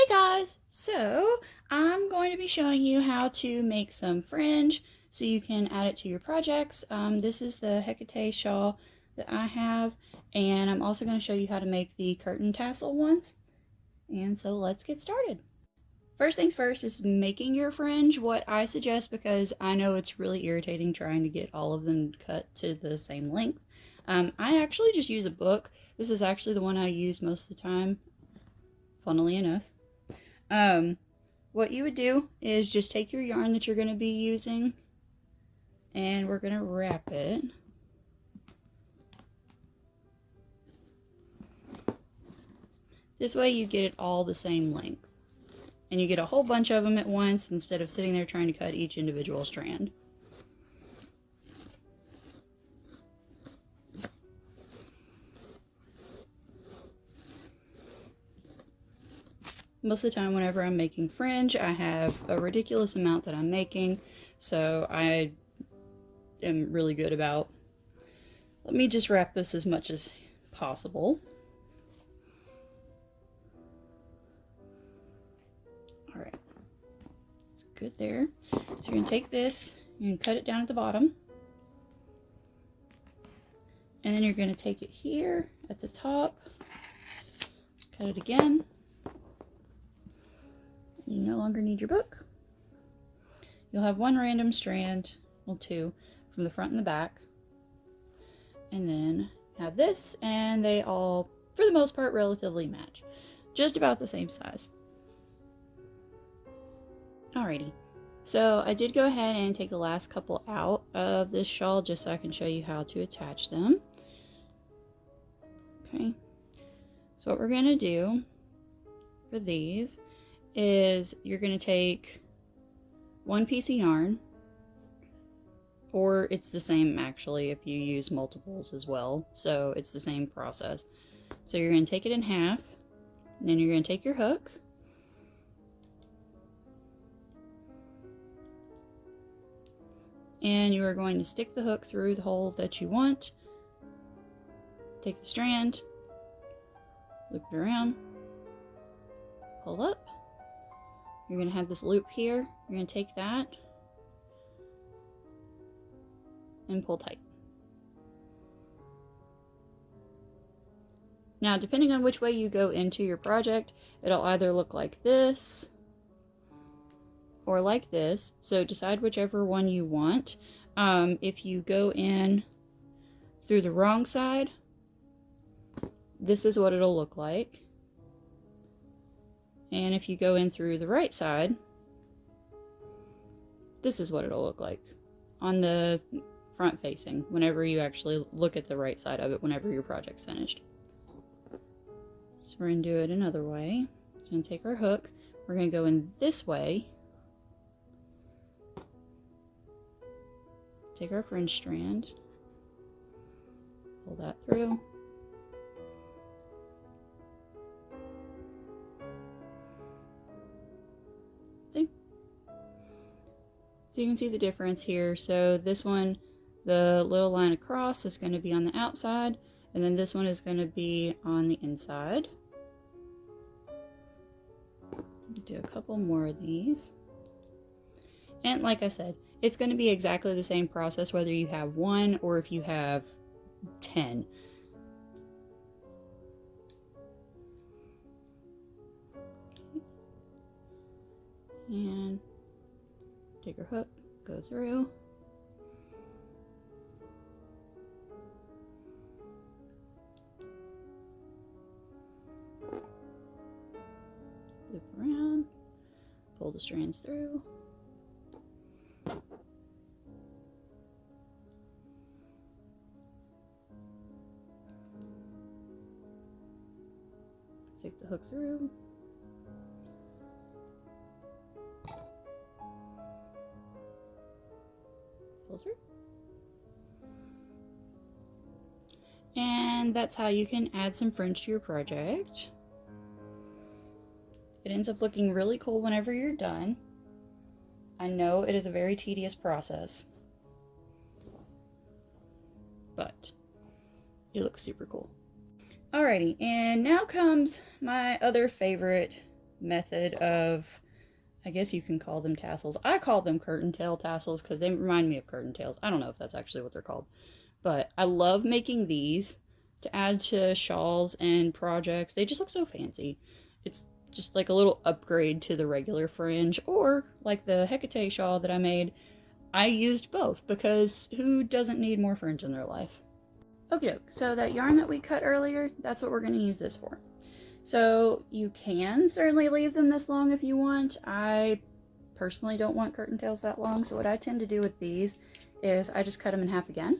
Hey guys! So I'm going to be showing you how to make some fringe so you can add it to your projects. This is the Hecate shawl that I have, and I'm also going to show you how to make the curtain tassel ones. And so let's get started. First things first is making your fringe. What I suggest, because I know it's really irritating trying to get all of them cut to the same length, I actually just use a book. This is actually the one I use most of the time, funnily enough. What you would do is just take your yarn that you're going to be using, and we're going to wrap it. This way you get it all the same length. And you get a whole bunch of them at once instead of sitting there trying to cut each individual strand. Most of the time whenever I'm making fringe, I have a ridiculous amount that I'm making, so I am really good about, let me just wrap this as much as possible. Alright, it's good there. So you're going to take this, you're going to cut it down at the bottom, and then you're going to take it here at the top, cut it again. You no longer need your book. You'll have one random strand, well two, from the front and the back. And then have this, and they all, for the most part, relatively match. Just about the same size. Alrighty. So I did go ahead and take the last couple out of this shawl just so I can show you how to attach them. Okay. So what we're going to do for these is you're going to take one piece of yarn, or it's the same actually if you use multiples as well, so it's the same process. So you're going to take it in half, and then you're going to take your hook, and you are going to stick the hook through the hole that you want, take the strand, loop it around, pull up. You're going to have this loop here. You're going to take that and pull tight. Now, depending on which way you go into your project, it'll either look like this or like this. So decide whichever one you want. If you go in through the wrong side, this is what it'll look like. And if you go in through the right side, this is what it'll look like on the front facing whenever you actually look at the right side of it whenever your project's finished. So we're going to do it another way. So we're going to take our hook, we're going to go in this way, take our fringe strand, pull that through, so you can see the difference here. So this one, the little line across is going to be on the outside, and then this one is going to be on the inside. Do a couple more of these. And like I said, it's going to be exactly the same process whether you have one or if you have 10. And take your hook, go through. Loop around, pull the strands through. Stick the hook through. Pull through. And that's how you can add some fringe to your project. It ends up looking really cool whenever you're done. I know it is a very tedious process, but it looks super cool. Alrighty, and now comes my other favorite method of, I guess you can call them tassels. I call them curtain tail tassels because they remind me of curtain tails. I don't know if that's actually what they're called. But I love making these to add to shawls and projects. They just look so fancy. It's just like a little upgrade to the regular fringe, or like the Hecate shawl that I made. I used both because who doesn't need more fringe in their life? Okay, so that yarn that we cut earlier, that's what we're going to use this for. So you can certainly leave them this long if you want. I personally don't want curtain tails that long, so what I tend to do with these is I just cut them in half again.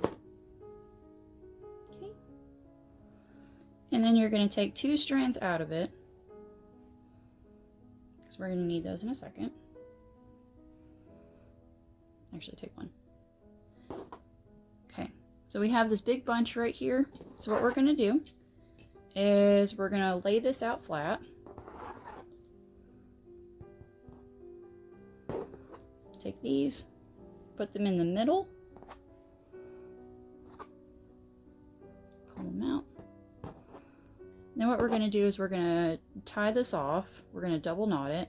Okay. And then you're going to take 2 strands out of it, because we're going to need those in a second. Actually, take 1. Okay, so we have this big bunch right here. So what we're going to do is we're going to lay this out flat. Take these, put them in the middle, pull them out. Then what we're going to do is we're going to tie this off. We're going to double knot it.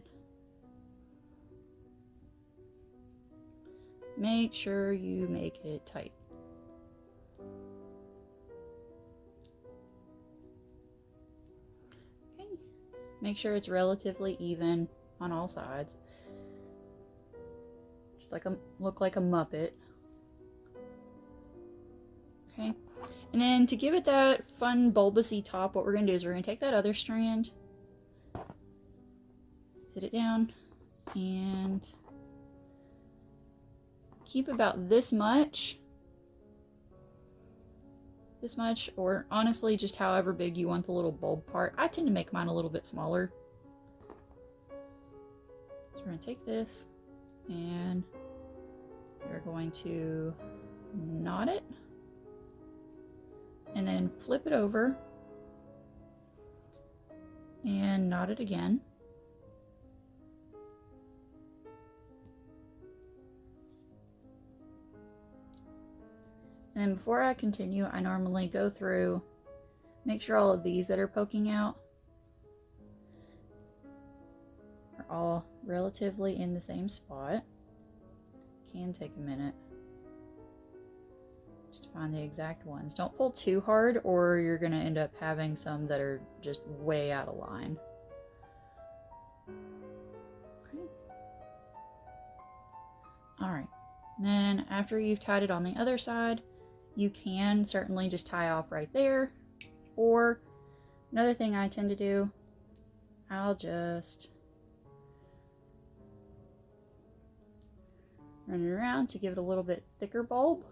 Make sure you make it tight. Okay. Make sure it's relatively even on all sides. Just look like a Muppet. Okay. And then to give it that fun bulbousy top, what we're going to do is we're going to take that other strand, sit it down, and keep about this much, or honestly just however big you want the little bulb part. I tend to make mine a little bit smaller. So we're going to take this and we're going to knot it and then flip it over and knot it again. And before I continue, I normally go through, make sure all of these that are poking out are all relatively in the same spot. Can take a minute just to find the exact ones. Don't pull too hard or you're going to end up having some that are just way out of line. Okay. Alright, then after you've tied it on the other side, you can certainly just tie off right there, or another thing I tend to do, I'll just run it around to give it a little bit thicker bulb.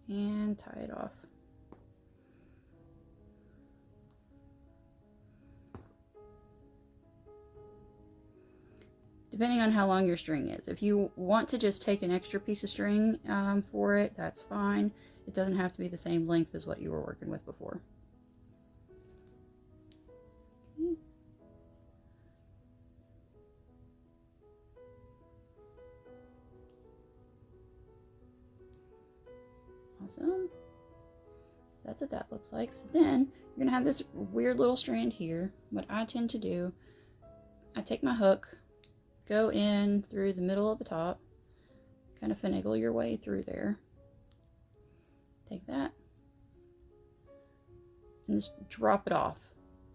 And tie it off. Depending on how long your string is. If you want to just take an extra piece of string for it, that's fine. It doesn't have to be the same length as what you were working with before. Okay. Awesome. So that's what that looks like. So then you're going to have this weird little strand here. What I tend to do, I take my hook, go in through the middle of the top, kind of finagle your way through there. Take that and just drop it off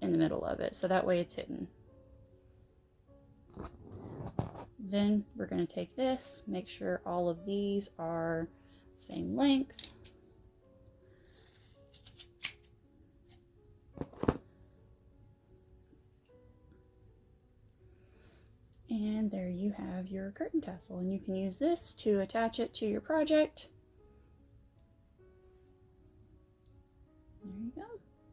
in the middle of it, so that way it's hidden. Then we're going to take this, make sure all of these are the same length. And there you have your curtain tassel, and you can use this to attach it to your project. There you go.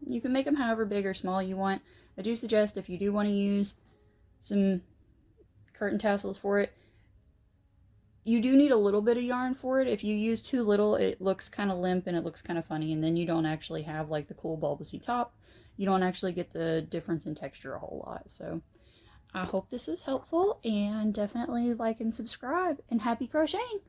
You can make them however big or small you want. I do suggest if you do want to use some curtain tassels for it, you do need a little bit of yarn for it. If you use too little, it looks kind of limp and it looks kind of funny, and then you don't actually have like the cool bulbousy top. You don't actually get the difference in texture a whole lot. So I hope this was helpful, and definitely like and subscribe, and happy crocheting!